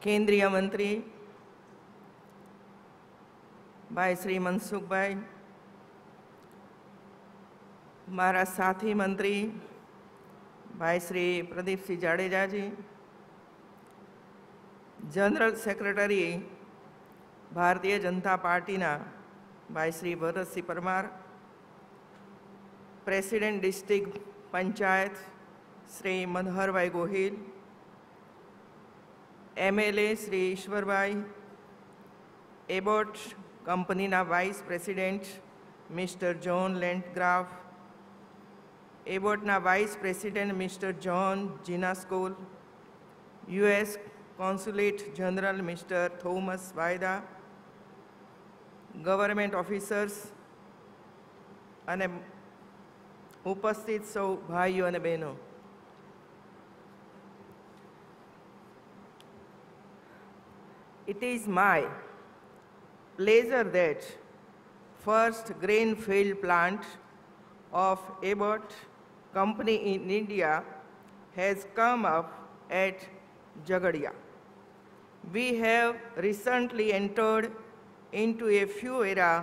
केंद्रीय मंत्री भाई श्री मनसुख भाई, हमारा साथी मंत्री भाई Shri Pradeep Singh Jadeja ji, general secretary Bharatiya Janata Party ना भाई श्री भरत सिंह परमार, प्रेसिडेंट डिस्ट्रिक्ट पंचायत श्री मनोहर भाई गोहिल, एमएलए श्री ईश्वर भाई, एबॉट कंपनी ना vice president mister John Landgraf, Abbott ना vice president mister John Ginascol, US consulate general mister Thomas Vajda, government officers અને ઉપસ્થિત સૌ ભાઈઓ અને બહેનો, it is my pleasure that first greenfield plant of Abbott company in India has come up at Jagadia. We have recently entered into a few era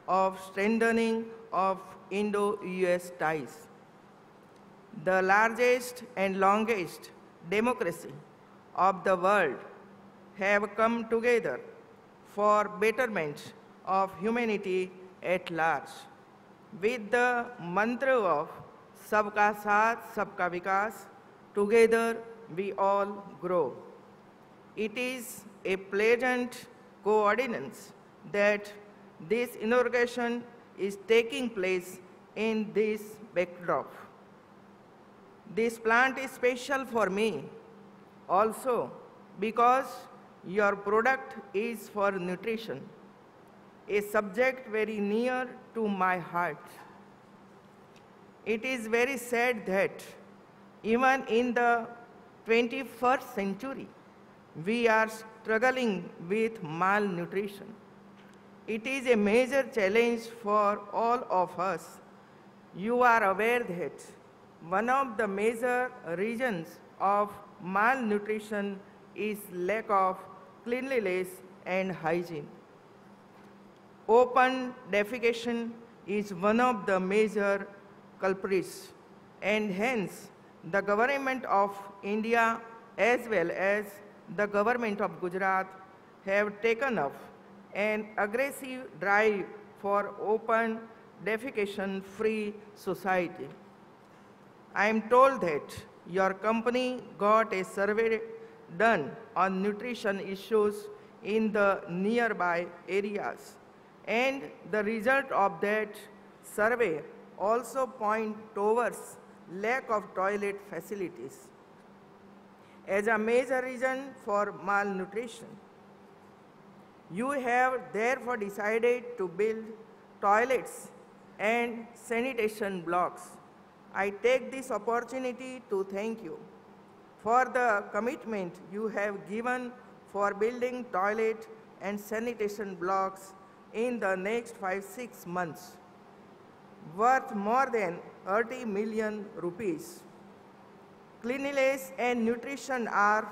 of strengthening of Indo-US ties. The largest and longest democracy of the world have come together for betterment of humanity at large. With the mantra of Sabka Saath, Sabka Vikas, together we all grow. It is a pleasant coincidence that this inauguration is taking place in this backdrop. This plant is special for me also because your product is for nutrition, a subject very near to my heart. It is very sad that even in the 21st century, we are struggling with malnutrition. It is a major challenge for all of us. You are aware that one of the major reasons of malnutrition is lack of cleanliness and hygiene. Open defecation is one of the major culprits, and hence the government of India as well as the government of Gujarat have taken up an aggressive drive for open defecation-free society. I am told that your company got a survey done on nutrition issues in the nearby areas, and the result of that survey also point towards lack of toilet facilities as a major reason for malnutrition. You have therefore decided to build toilets and sanitation blocks. I take this opportunity to thank you for the commitment you have given for building toilet and sanitation blocks in the next 5-6 months, worth more than 30 million rupees. Cleanliness and nutrition are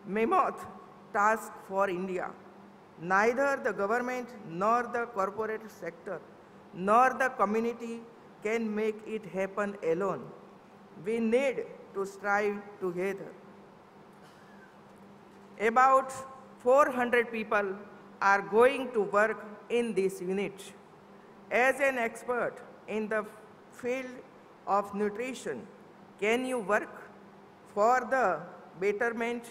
mammoth task for India. Neither the government nor the corporate sector nor the community can make it happen alone. We need to strive together. About 400 people are going to work in this unit. As an expert in the field of nutrition, can you work for the betterment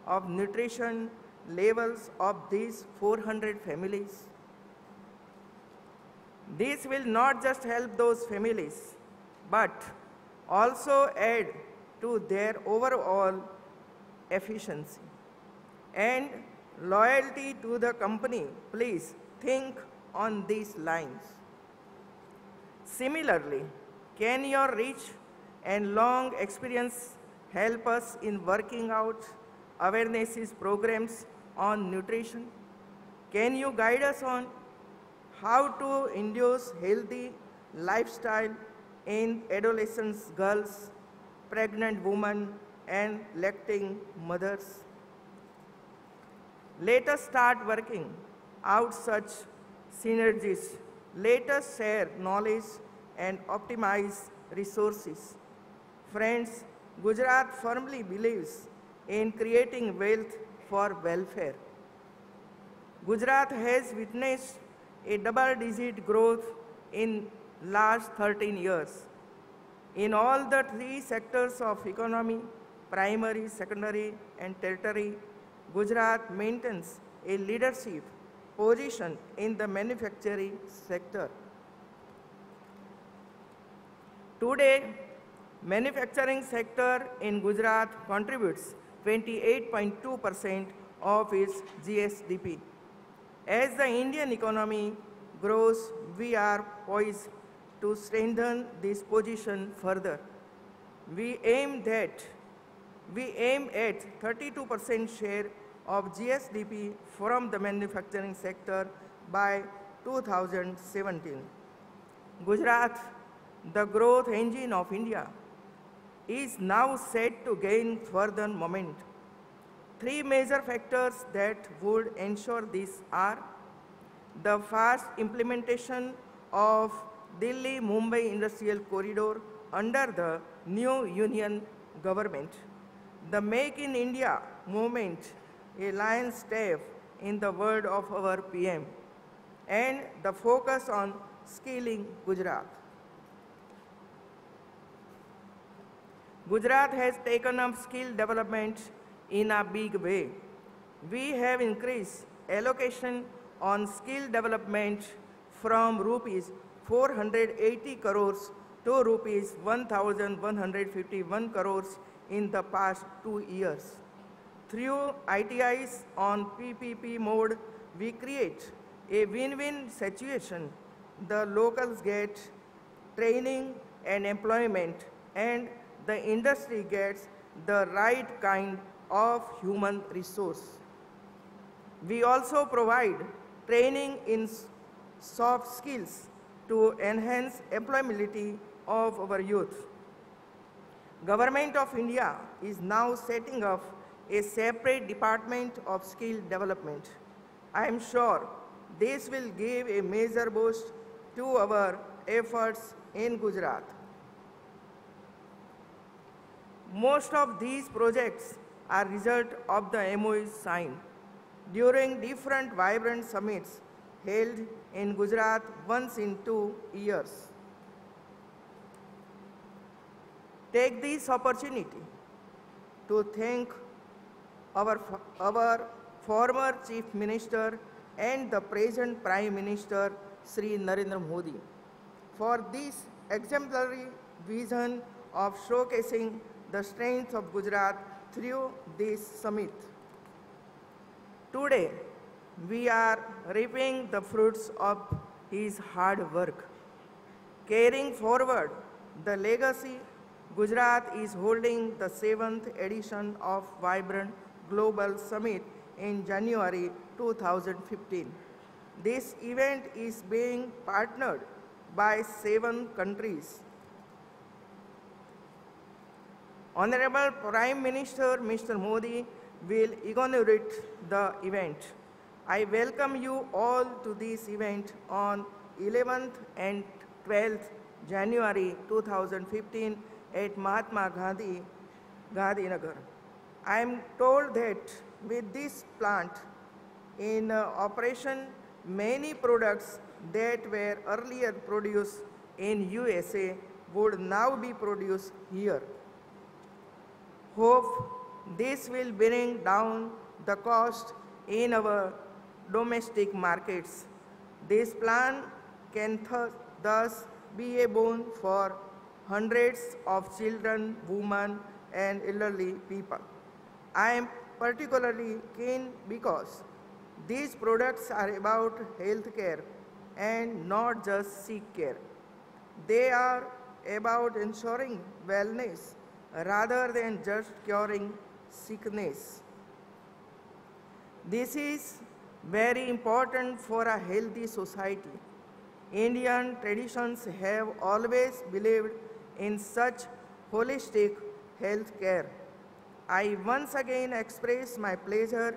of nutrition levels of these 400 families? This will not just help those families, but also add to their overall efficiency and loyalty to the company. Please think on these lines. Similarly, can your rich and long experience help us in working out awareness programs on nutrition? Can you guide us on how to induce healthy lifestyle in adolescents, girls, pregnant women, and lactating mothers? Let us start working out such synergies. Let us share knowledge and optimize resources. Friends, Gujarat firmly believes in creating wealth for welfare. Gujarat has witnessed a double-digit growth in last 13 years. In all the three sectors of economy, primary, secondary, and tertiary, Gujarat maintains a leadership position in the manufacturing sector. Today, manufacturing sector in Gujarat contributes 28.2% of its GSDP. As the Indian economy grows, we are poised to strengthen this position further. We aim at 32% share of GSDP from the manufacturing sector by 2017. Gujarat, the growth engine of India, is now set to gain further momentum. Three major factors that would ensure this are the fast implementation of Delhi-Mumbai Industrial Corridor under the new union government, the Make in India movement, a lion's step in the word of our PM, and the focus on skilling Gujarat. Gujarat has taken up skill development in a big way. We have increased allocation on skill development from rupees 480 crores to rupees 1,151 crores in the past 2 years. Through ITIs on PPP mode, we create a win-win situation. The locals get training and employment, and the industry gets the right kind of human resource. We also provide training in soft skills to enhance employability of our youth. Government of India is now setting up a separate department of skill development. I am sure this will give a major boost to our efforts in Gujarat. Most of these projects are result of the MOUs signed during different vibrant summits held in Gujarat once in 2 years. Take this opportunity to thank our former Chief Minister and the present Prime Minister, Sri Narendra Modi, for this exemplary vision of showcasing the strength of Gujarat through this summit. Today, we are reaping the fruits of his hard work. Carrying forward the legacy, Gujarat is holding the 7th edition of Vibrant Global Summit in January 2015. This event is being partnered by 7 countries. Honorable Prime Minister Mr. Modi will inaugurate the event. I welcome you all to this event on 11th and 12th January 2015 at Mahatma Gandhi Nagar. I am told that with this plant in operation, many products that were earlier produced in USA would now be produced here. Hope this will bring down the cost in our domestic markets. This plan can thus be a boon for hundreds of children, women, and elderly people. I am particularly keen because these products are about health care and not just sick care. They are about ensuring wellness rather than just curing sickness. This is very important for a healthy society. Indian traditions have always believed in such holistic health care. I once again express my pleasure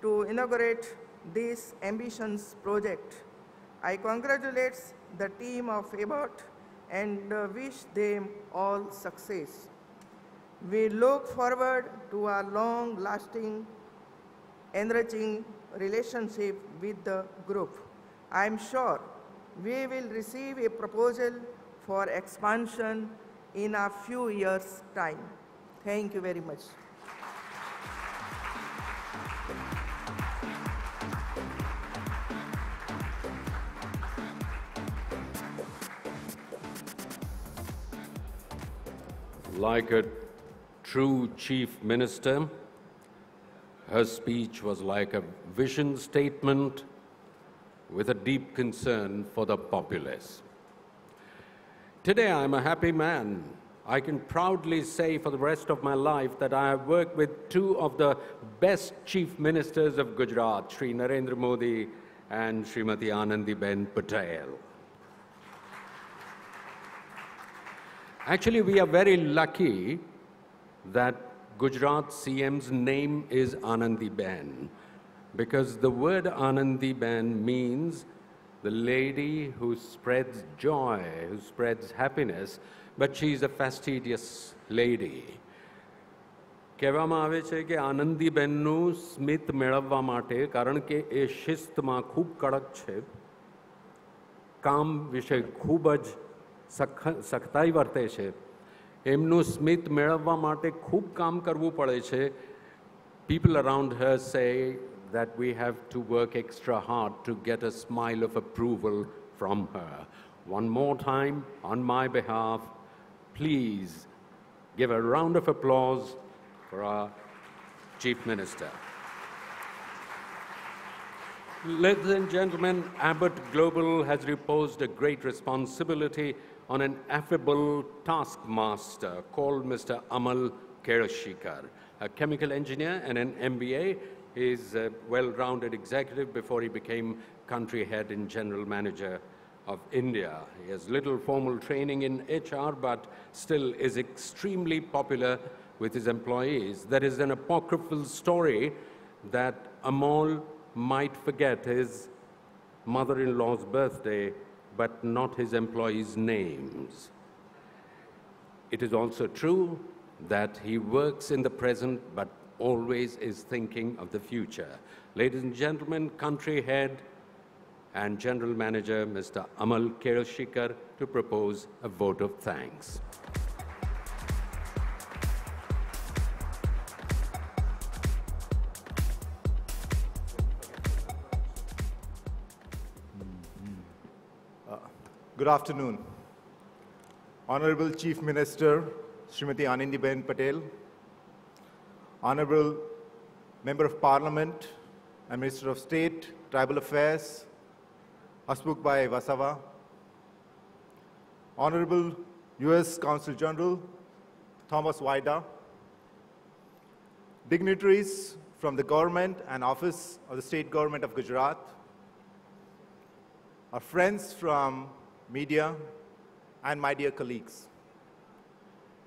to inaugurate this ambitious project. I congratulate the team of Abbott and wish them all success. We look forward to a long-lasting, enriching relationship with the group. I am sure we will receive a proposal for expansion in a few years' time. Thank you very much. Like a true chief minister, her speech was like a vision statement with a deep concern for the populace. Today, I'm a happy man. I can proudly say for the rest of my life that I have worked with two of the best chief ministers of Gujarat, Shri Narendra Modi and Srimati Anandiben Patel. Actually, we are very lucky that Gujarat CM's name is Anandiben, because the word Anandiben means the lady who spreads joy, who spreads happiness, but she's a fastidious lady. કહેવામાં આવે છે કે આનંદીબેનનું સ્મિત મેળવવા માટે, કારણ કે એ શિસ્તમાં ખૂબ કડક છે, કામ વિશે ખૂબ જ સખતાઈ વર્તે છે, એમનું સ્મિત મેળવવા માટે ખૂબ કામ કરવું પડે છે. People around her say that we have to work extra hard to get a smile of approval from her. One more time, on my behalf, please give a round of applause for our Chief Minister. Ladies and gentlemen, Abbott Global has reposed a great responsibility on an affable taskmaster called Mr. Amal Kerashikar, a chemical engineer and an MBA. He is a well-rounded executive before he became country head and general manager of India. He has little formal training in HR, but still is extremely popular with his employees. There is an apocryphal story that Amal might forget his mother-in-law's birthday, but not his employees' names. It is also true that he works in the present, but always is thinking of the future. Ladies and gentlemen, country head and general manager, Mr. Amal Kerashikar, to propose a vote of thanks. Good afternoon. Honorable Chief Minister, Srimati Anandiben Patel, Honorable Member of Parliament and Minister of State, Tribal Affairs, Hasmukh Bhai Vasava, Honorable U.S. Consul General Thomas Wyda, dignitaries from the government and office of the State Government of Gujarat, our friends from media, and my dear colleagues.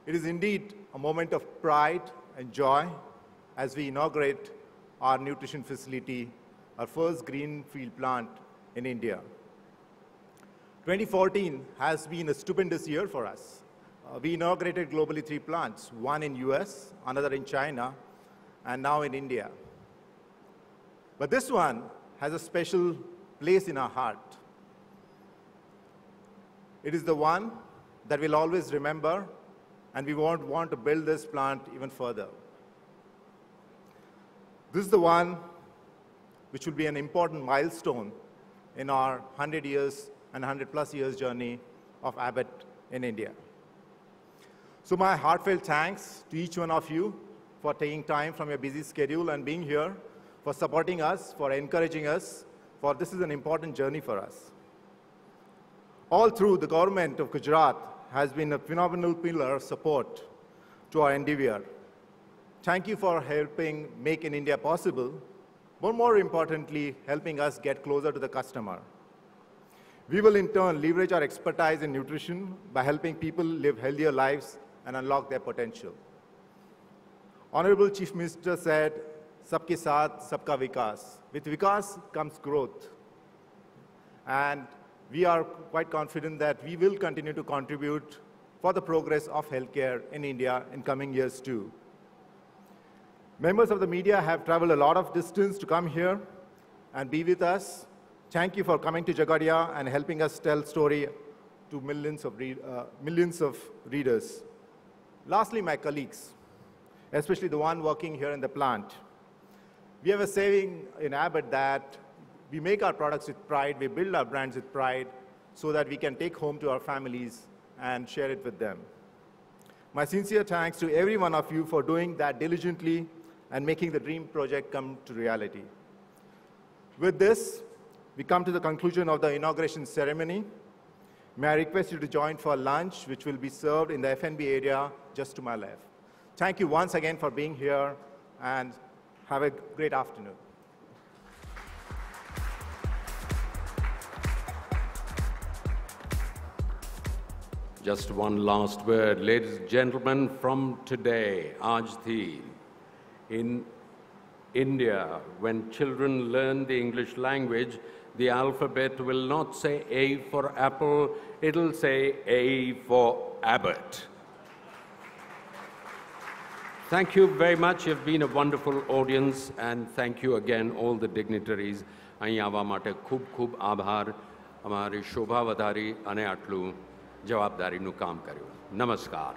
It is indeed a moment of pride and joy as we inaugurate our nutrition facility, our first greenfield plant in India. 2014 has been a stupendous year for us. We inaugurated globally 3 plants, one in US, another in China, and now in India. But this one has a special place in our heart. It is the one that we'll always remember, and we won't want to build this plant even further. This is the one which will be an important milestone in our 100 years and 100+ years journey of Abbott in India. So my heartfelt thanks to each one of you for taking time from your busy schedule and being here, for supporting us, for encouraging us, for this is an important journey for us. All through, the government of Gujarat has been a phenomenal pillar of support to our endeavor. Thank you for helping make in India possible, but more importantly, helping us get closer to the customer. We will in turn leverage our expertise in nutrition by helping people live healthier lives and unlock their potential. Honorable Chief Minister said Sabke Saath, Sabka Vikas. With Vikas comes growth. And we are quite confident that we will continue to contribute for the progress of healthcare in India in coming years too. Members of the media have traveled a lot of distance to come here and be with us. Thank you for coming to Jagadia and helping us tell story to millions of readers. Lastly, my colleagues, especially the one working here in the plant. We have a saying in Abbott that we make our products with pride, we build our brands with pride, so that we can take home to our families and share it with them. My sincere thanks to every one of you for doing that diligently and making the dream project come to reality. With this, we come to the conclusion of the inauguration ceremony. May I request you to join for lunch, which will be served in the F&B area just to my left. Thank you once again for being here, and have a great afternoon. Just one last word, ladies and gentlemen, from today, Aaj Thi, in India, when children learn the English language, the alphabet will not say A for apple, it'll say A for Abbott. Thank you very much. You've been a wonderful audience, and thank you again, all the dignitaries. અહીં આવવા માટે ખૂબ ખૂબ આભાર. અમારી શોભા વધારી અને આટલું જવાબદારીનું કામ કર્યું. નમસ્કાર.